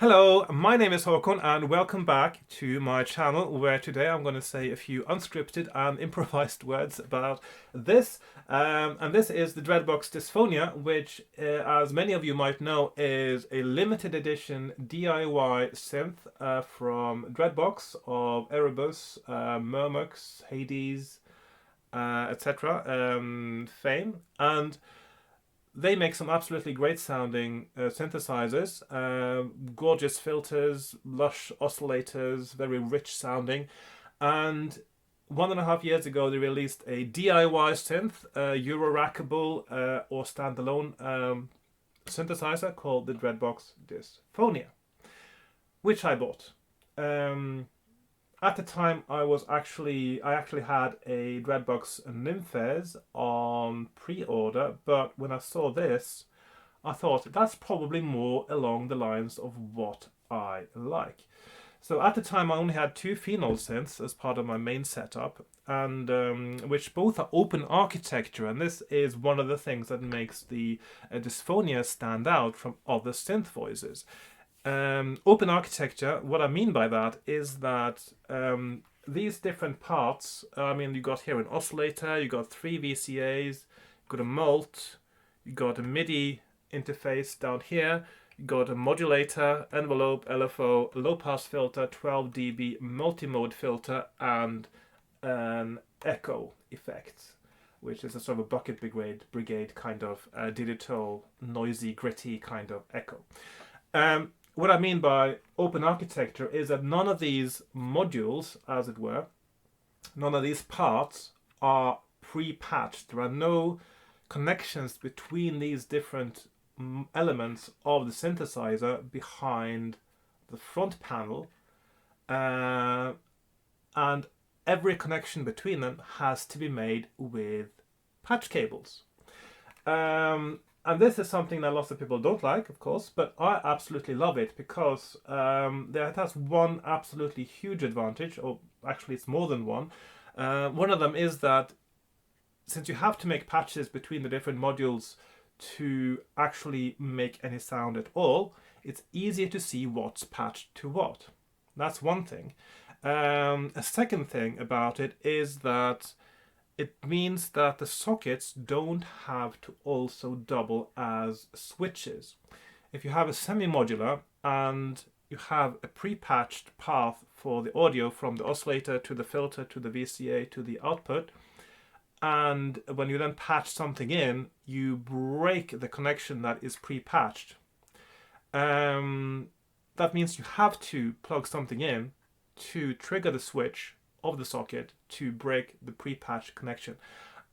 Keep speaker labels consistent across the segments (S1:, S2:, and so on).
S1: Hello, my name is Hakon and welcome back to my channel where today I'm going to say a few unscripted and improvised words about this. And this is the Dreadbox Dysphonia, which, as many of you might know, is a limited edition DIY synth from Dreadbox of Erebus, Murmux, Hades, etc. fame. And they make some absolutely great sounding synthesizers, gorgeous filters, lush oscillators, very rich sounding. And 1.5 years ago, they released a DIY synth, Euro-rackable or standalone synthesizer called the Dreadbox Dysphonia, which I bought. At the time, I actually had a Dreadbox Nymphes on pre-order, but when I saw this, I thought that's probably more along the lines of what I like. So at the time, I only had two phenol synths as part of my main setup, and which both are open architecture, and this is one of the things that makes the Dysphonia stand out from other synth voices. Open architecture, what I mean by that is that these different parts, you got here an oscillator, you got three VCAs, you got a mult, you got a MIDI interface down here, you got a modulator, envelope, LFO, low pass filter, 12 dB multi-mode filter, and an echo effect, which is a sort of a bucket brigade kind of digital, noisy, gritty kind of echo. What I mean by open architecture is that none of these modules, as it were, none of these parts are pre-patched. There are no connections between these different elements of the synthesizer behind the front panel, and every connection between them has to be made with patch cables. And this is something that lots of people don't like, of course, but I absolutely love it because it has one absolutely huge advantage, or actually it's more than one. One of them is that since you have to make patches between the different modules to actually make any sound at all, it's easier to see what's patched to what. That's one thing. A second thing about it is that it means that the sockets don't have to also double as switches. If you have a semi-modular and you have a pre-patched path for the audio from the oscillator to the filter to the VCA to the output, and when you then patch something in, you break the connection that is pre-patched. That means you have to plug something in to trigger the switch of the socket to break the pre-patched connection,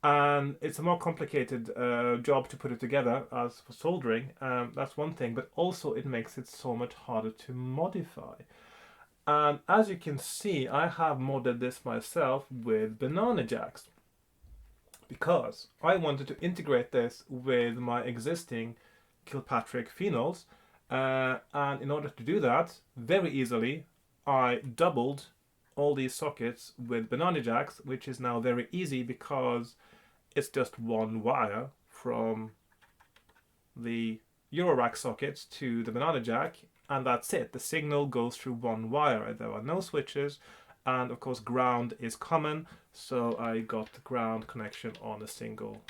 S1: and it's a more complicated job to put it together as for soldering. That's one thing, but also it makes it so much harder to modify. And as you can see, I have modded this myself with banana jacks because I wanted to integrate this with my existing Kilpatrick phenols, and in order to do that very easily, I doubled all these sockets with banana jacks, which is now very easy because it's just one wire from the Eurorack sockets to the banana jack, and that's it. The signal goes through one wire. There are no switches, and of course ground is common, so I got the ground connection on a single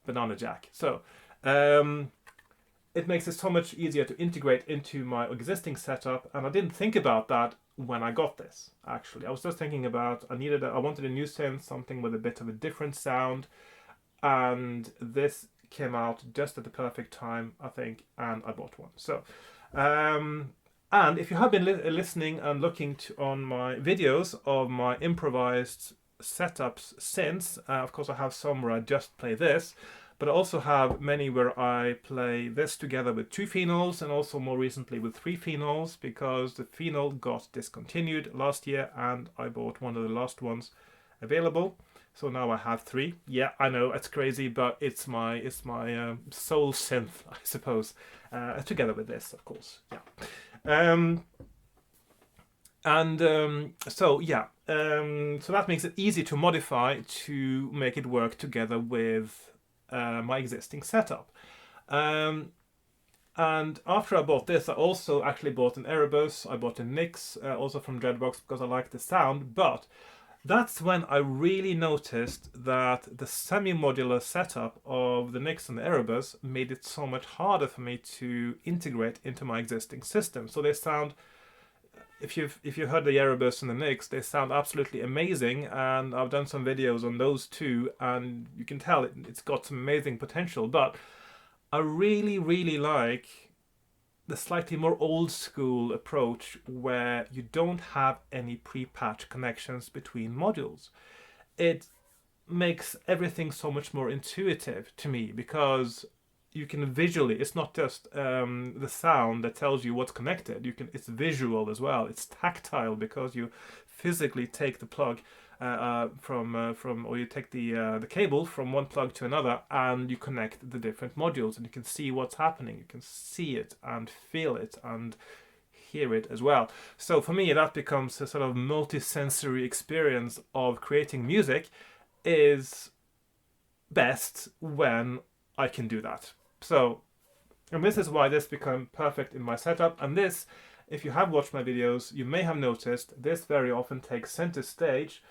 S1: banana jack. So it makes it so much easier to integrate into my existing setup, and I didn't think about that when I got this. Actually, I was just thinking about I wanted a new synth, something with a bit of a different sound, and this came out just at the perfect time, I think, and I bought one. So and if you have been listening and looking on my videos of my improvised setups since, of course I have some where I just play this, but I also have many where I play this together with two phenols, and also more recently with three phenols, because the phenol got discontinued last year and I bought one of the last ones available. So now I have three. Yeah, I know it's crazy, but it's my soul synth, I suppose, together with this, of course. Yeah. So that makes it easy to modify to make it work together with my existing setup. And after I bought this, I also actually bought an Erebus. I bought a Nix, also from Dreadbox, because I like the sound. But that's when I really noticed that the semi-modular setup of the Nix and the Erebus made it so much harder for me to integrate into my existing system. So they sound, if you've heard the Erebus and the Nix, they sound absolutely amazing, and I've done some videos on those two, and you can tell it's got some amazing potential. But I really, really like the slightly more old school approach where you don't have any pre-patch connections between modules. It makes everything so much more intuitive to me, because you can visually, it's not just the sound that tells you what's connected. It's visual as well. It's tactile, because you physically take the plug or you take the cable from one plug to another, and you connect the different modules, and you can see what's happening. You can see it and feel it and hear it as well. So for me, that becomes a sort of multi-sensory experience of creating music. Is best when I can do that. So, and this is why this became perfect in my setup. And this, if you have watched my videos, you may have noticed this very often takes center stage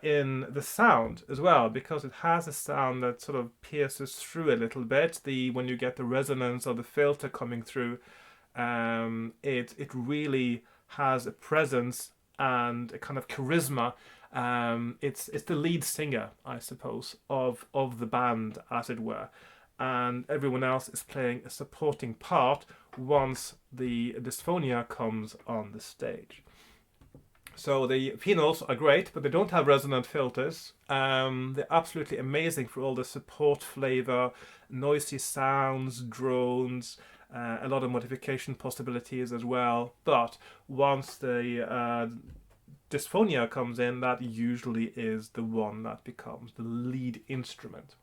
S1: in the sound as well, because it has a sound that sort of pierces through a little bit. When you get the resonance of the filter coming through, it really has a presence and a kind of charisma. It's the lead singer, I suppose, of the band, as it were, and everyone else is playing a supporting part once the Dysphonia comes on the stage. So the phenols are great, but they don't have resonant filters. They're absolutely amazing for all the support flavor, noisy sounds, drones, a lot of modification possibilities as well. But once the Dysphonia comes in, that usually is the one that becomes the lead instrument.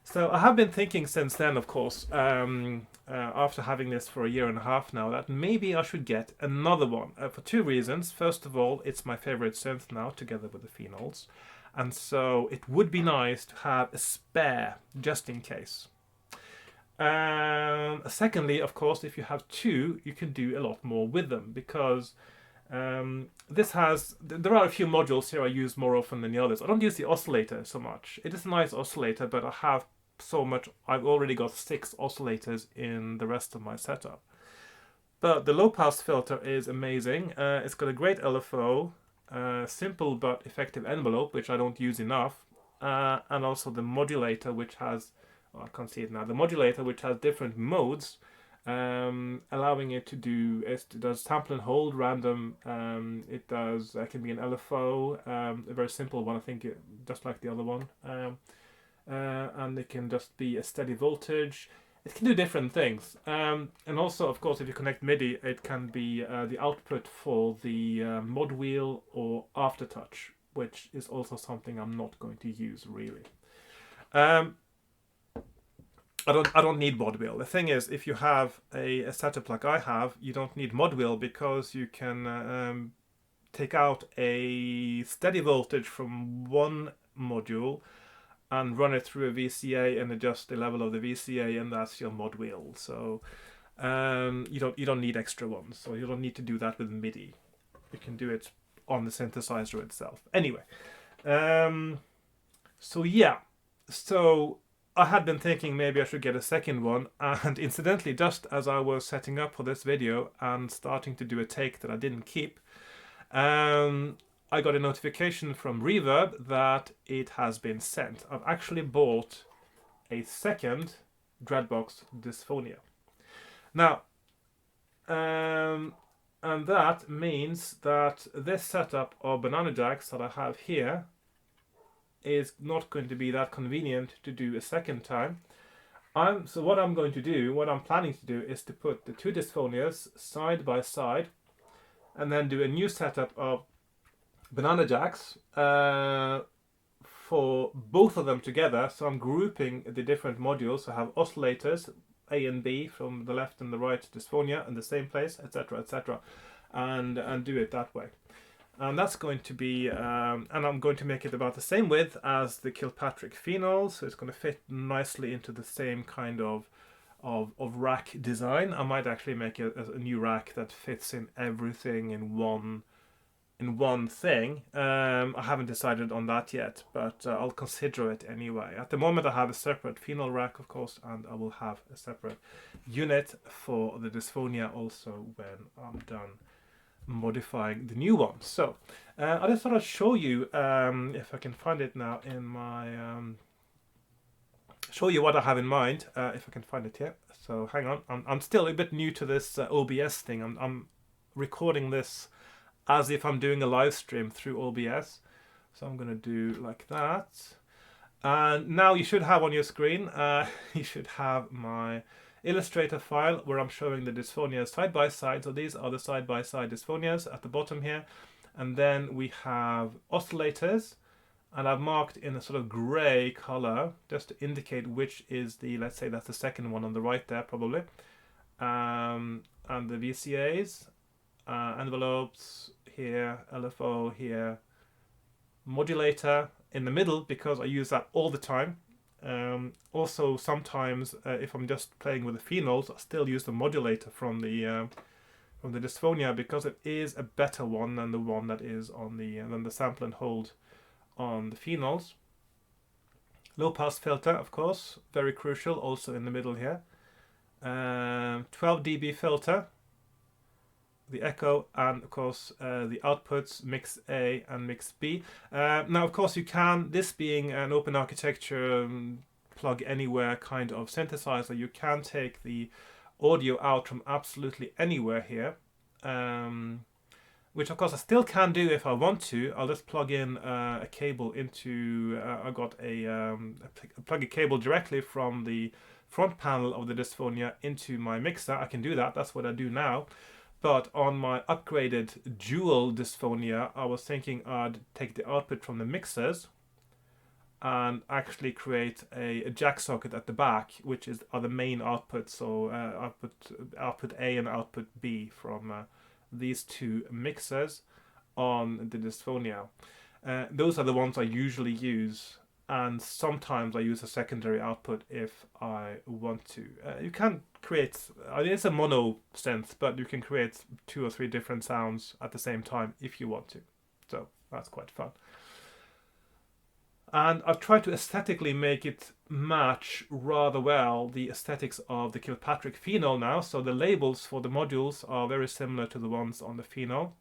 S1: So I have been thinking since then, of course, after having this for a year and a half now, that maybe I should get another one for two reasons. First of all, it's my favorite synth now, together with the phenols, and so it would be nice to have a spare just in case. Secondly, of course, if you have two, you can do a lot more with them, because there are a few modules here I use more often than the others. I don't use the oscillator so much. It is a nice oscillator, but I have so much. I've already got 6 oscillators in the rest of my setup. But the low pass filter is amazing. It's got a great LFO, simple but effective envelope, which I don't use enough, and also the modulator, which has, I can't see it now, the modulator which has different modes, allowing it to do, it does sample and hold random, it can be an LFO, a very simple one, I think, just like the other one, and it can just be a steady voltage. It can do different things, and also, of course, if you connect MIDI, it can be the output for the mod wheel or aftertouch, which is also something I'm not going to use really. I don't need mod wheel. The thing is, if you have a setup like I have, you don't need mod wheel, because you can take out a steady voltage from one module and run it through a VCA and adjust the level of the VCA, and that's your mod wheel. So you don't need extra ones. So you don't need to do that with MIDI. You can do it on the synthesizer itself. Anyway, so yeah, so I had been thinking maybe I should get a second one, and incidentally, just as I was setting up for this video and starting to do a take that I didn't keep, I got a notification from Reverb that it has been sent. I've actually bought a second Dreadbox Dysphonia. Now, and that means that this setup of banana jacks that I have here is not going to be that convenient to do a second time. So what I'm planning to do is to put the two Dysphonias side by side, and then do a new setup of banana jacks for both of them together. So I'm grouping the different modules. So I have oscillators A and B from the left and the right Dysphonia in the same place, etc., etc., and do it that way. And that's going to be, and I'm going to make it about the same width as the Kilpatrick Phenol, so it's going to fit nicely into the same kind of of rack design. I might actually make a new rack that fits in everything in one thing. I haven't decided on that yet, but I'll consider it anyway. At the moment, I have a separate phenol rack, of course, and I will have a separate unit for the Dysphonia also when I'm done modifying the new one. So I just thought I'd show you, if I can find it now in my show you what I have in mind, if I can find it here. So hang on, I'm still a bit new to this OBS thing. I'm recording this as if I'm doing a live stream through OBS. So I'm gonna do like that. And now you should have on your screen, you should have my Illustrator file where I'm showing the Dysphonias side by side. So these are the side by side Dysphonias at the bottom here. And then we have oscillators, and I've marked in a sort of grey color just to indicate which is the, let's say that's the second one on the right there probably. And the VCAs, envelopes here, LFO here, modulator in the middle because I use that all the time. Also sometimes if I'm just playing with the phenols, I still use the modulator from the Dysphonia because it is a better one than the one that is on the sample and hold on the phenols. Low pass filter, of course, very crucial, also in the middle here. 12 dB filter, the echo, and of course the outputs mix A and mix B. Now of course you can, this being an open architecture plug anywhere kind of synthesizer, you can take the audio out from absolutely anywhere here, which of course I still can do if I want to. I'll just plug in a cable into, I got plug a cable directly from the front panel of the Dysphonia into my mixer. I can do that, that's what I do now. But on my upgraded dual Dysphonia, I was thinking I'd take the output from the mixers and actually create a jack socket at the back, which are the main outputs. So output A and output B from these two mixers on the Dysphonia. Those are the ones I usually use, and sometimes I use a secondary output if I want to. You can create, it's a mono synth, but you can create 2 or 3 different sounds at the same time if you want to. So that's quite fun. And I've tried to aesthetically make it match rather well the aesthetics of the Kilpatrick phenol now. So the labels for the modules are very similar to the ones on the phenol.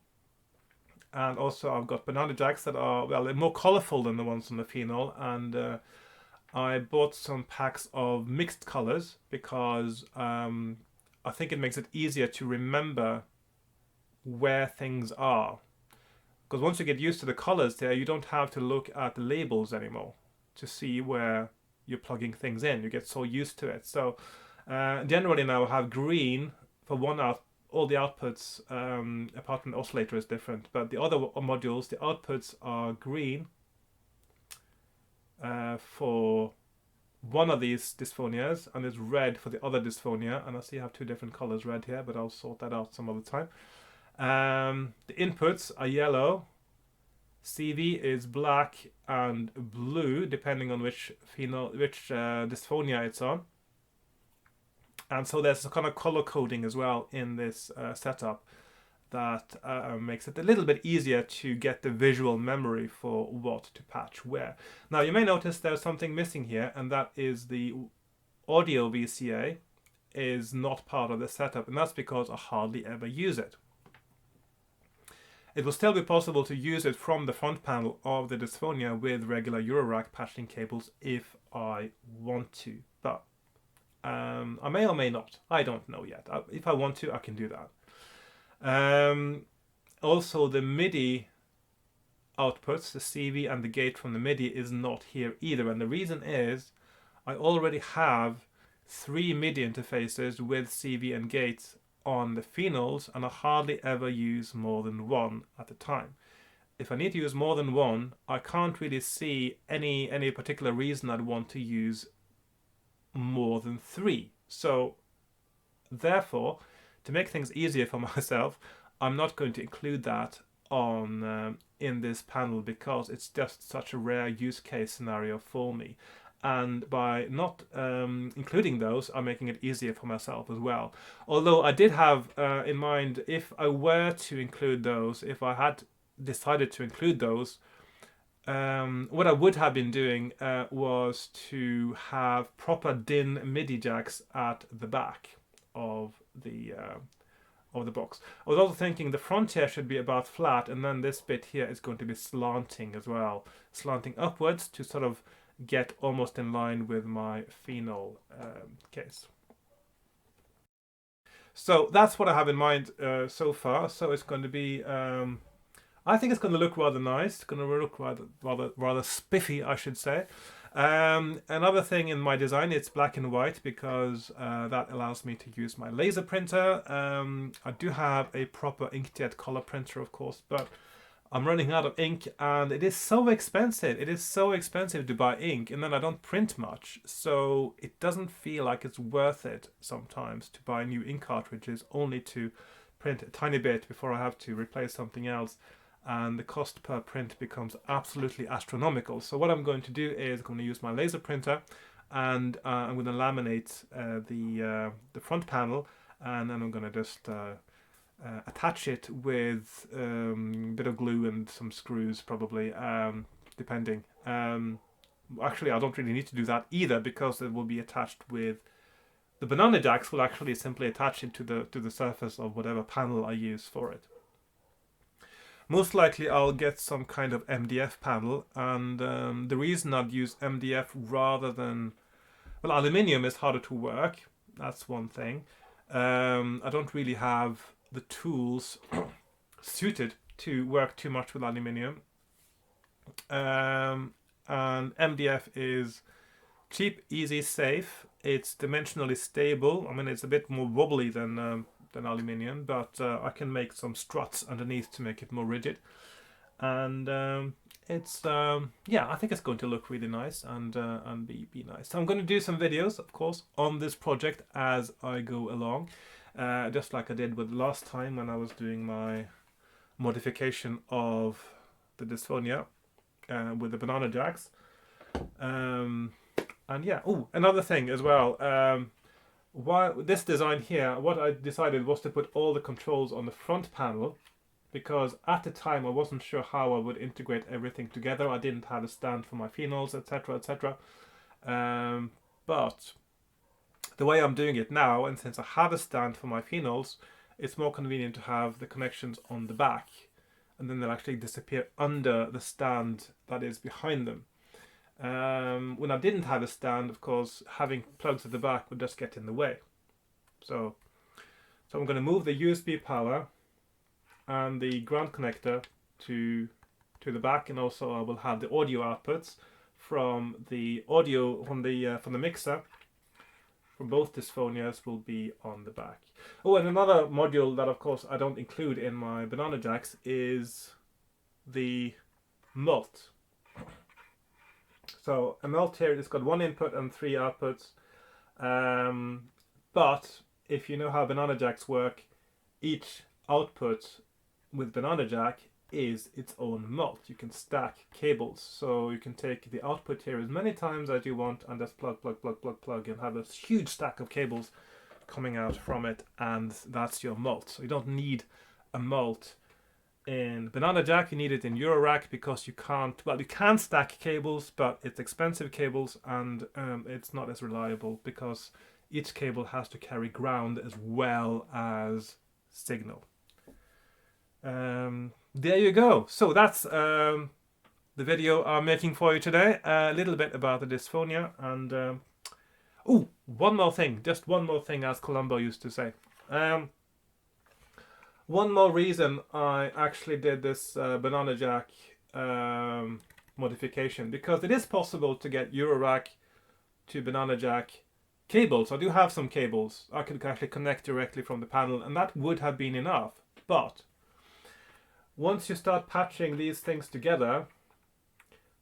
S1: And also I've got banana jacks that are, well, they're more colorful than the ones on the phenol. And I bought some packs of mixed colors because I think it makes it easier to remember where things are. Because once you get used to the colors there, you don't have to look at the labels anymore to see where you're plugging things in. You get so used to it. So generally now I have green for one out. All the outputs, apart from the oscillator, is different. But the other modules, the outputs are green for one of these Dysphonias, and it's red for the other Dysphonia. And I see I have 2 different colors red here, but I'll sort that out some other time. The inputs are yellow. CV is black and blue, depending on which Dysphonia it's on. And so there's a kind of color coding as well in this setup that makes it a little bit easier to get the visual memory for what to patch where. Now you may notice there's something missing here, and that is the audio VCA is not part of the setup, and that's because I hardly ever use it. It will still be possible to use it from the front panel of the Dysphonia with regular Eurorack patching cables if I want to, but I may or may not. I don't know yet. If I want to, I can do that. Also, the MIDI outputs, the CV and the gate from the MIDI is not here either. And the reason is I already have 3 MIDI interfaces with CV and gates on the phenols, and I hardly ever use more than 1 at a time. If I need to use more than 1, I can't really see any particular reason I'd want to use more than 3. So therefore, to make things easier for myself, I'm not going to include that on in this panel because it's just such a rare use case scenario for me. and by not including those, I'm making it easier for myself as well. Although I did have in mind, if I were to include those, if I had decided to include those, what I would have been doing was to have proper DIN MIDI jacks at the back of the box. I was also thinking the front here should be about flat, and then this bit here is going to be slanting as well, slanting upwards to sort of get almost in line with my phenol case. So that's what I have in mind so far. So it's going to be, I think it's going to look rather nice. It's going to look rather spiffy, I should say. Another thing in my design, it's black and white because that allows me to use my laser printer. I do have a proper inkjet color printer, of course, but I'm running out of ink, and it is so expensive. It is so expensive to buy ink, and then I don't print much, so it doesn't feel like it's worth it sometimes to buy new ink cartridges only to print a tiny bit before I have to replace something else, and the cost per print becomes absolutely astronomical. So what I'm going to do is I'm going to use my laser printer, and I'm going to laminate the front panel, and then I'm going to just attach it with a bit of glue and some screws, probably, depending. Actually, I don't really need to do that either, because it will be attached with the banana jacks. Will actually simply attach it to the surface of whatever panel I use for it. Most likely I'll get some kind of MDF panel, and the reason I'd use MDF rather than, well, aluminium is harder to work, that's one thing. I don't really have the tools suited to work too much with aluminium, and MDF is cheap, easy, safe. It's dimensionally stable. I mean, it's a bit more wobbly than aluminium, but I can make some struts underneath to make it more rigid, and it's yeah, I think it's going to look really nice and be nice. So I'm going to do some videos, of course, on this project as I go along. Just like I did with last time when I was doing my modification of the Dysphonia with the banana jacks. And yeah, oh, another thing as well. Why this design here, what I decided was to put all the controls on the front panel, because at the time I wasn't sure how I would integrate everything together. I didn't have a stand for my phenols, etc., etc. But the way I'm doing it now, and since I have a stand for my phenols, it's more convenient to have the connections on the back, and then they'll actually disappear under the stand that is behind them. When I didn't have a stand, of course, having plugs at the back would just get in the way. So I'm going to move the USB power and the ground connector to the back, and also I will have the audio outputs from the audio from the mixer from both Dysphonias will be on the back. Oh, and another module that, of course, I don't include in my banana jacks is the mult. So a mult here, it's got one input and 3 outputs. But if you know how banana jacks work, each output with banana jack is its own mult. You can stack cables, so you can take the output here as many times as you want and just plug, and have a huge stack of cables coming out from it, and that's your mult. So you don't need a mult in banana jack. You need it in Eurorack because you can't, well, you can stack cables, but it's expensive cables, and it's not as reliable because each cable has to carry ground as well as signal. There you go. So that's the video I'm making for you today. A little bit about the Dysphonia, and oh, one more thing, just one more thing, as Columbo used to say. One more reason I actually did this banana jack modification, because it is possible to get Eurorack to banana jack cables. I do have some cables I could actually connect directly from the panel, and that would have been enough. But once you start patching these things together,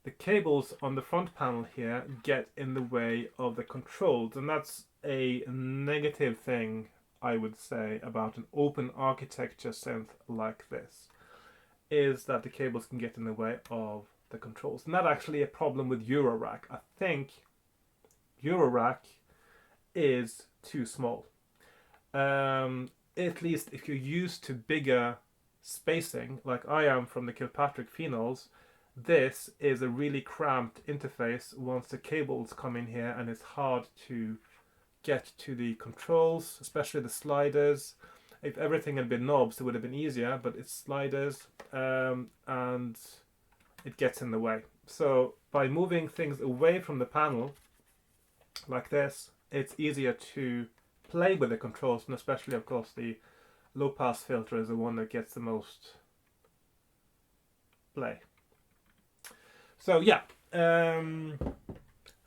S1: the cables on the front panel here get in the way of the controls, and that's a negative thing, I would say, about an open architecture synth like this, is that the cables can get in the way of the controls. And that's actually a problem with Eurorack. I think Eurorack is too small. At least if you're used to bigger spacing, like I am from the Kilpatrick phenols, this is a really cramped interface once the cables come in here, and it's hard to get to the controls, especially the sliders. If everything had been knobs, it would have been easier, but it's sliders, and it gets in the way. So by moving things away from the panel, like this, it's easier to play with the controls, and especially, of course, the low pass filter is the one that gets the most play. So yeah,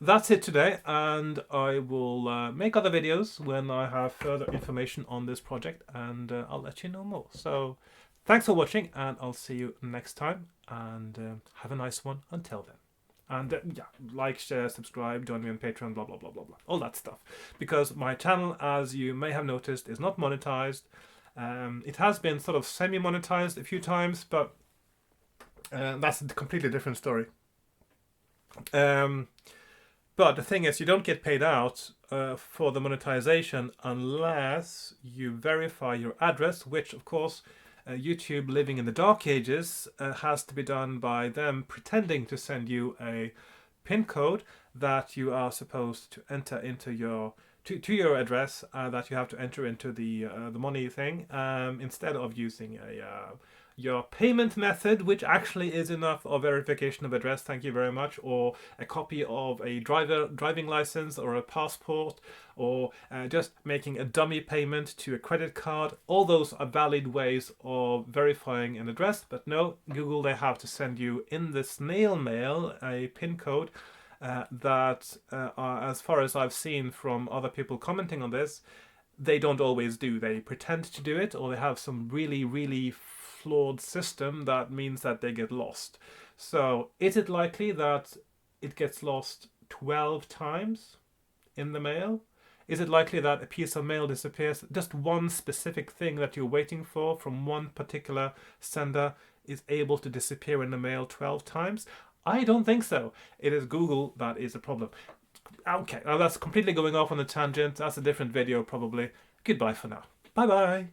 S1: that's it today, and I will make other videos when I have further information on this project, and I'll let you know more. So thanks for watching, and I'll see you next time, and have a nice one until then. And yeah, like, share, subscribe, join me on Patreon, blah, blah, blah, blah, blah. All that stuff. Because my channel, as you may have noticed, is not monetized. It has been sort of semi-monetized a few times, but that's a completely different story. But the thing is, you don't get paid out for the monetization unless you verify your address, which, of course, YouTube, living in the dark ages, has to be done by them pretending to send you a PIN code that you are supposed to enter into your to your address, that you have to enter into the money thing, instead of using your payment method, which actually is enough of verification of address, thank you very much, or a copy of a driving license or a passport, or just making a dummy payment to a credit card. All those are valid ways of verifying an address, but no, Google, they have to send you in the snail mail a PIN code that, as far as I've seen from other people commenting on this, they don't always do. They pretend to do it, or they have some really, really flawed system that means that they get lost. So is it likely that it gets lost 12 times in the mail? Is it likely that a piece of mail disappears? Just one specific thing that you're waiting for from one particular sender is able to disappear in the mail 12 times? I don't think so. It is Google that is a problem. Okay, now that's completely going off on a tangent. That's a different video probably. Goodbye for now. Bye bye.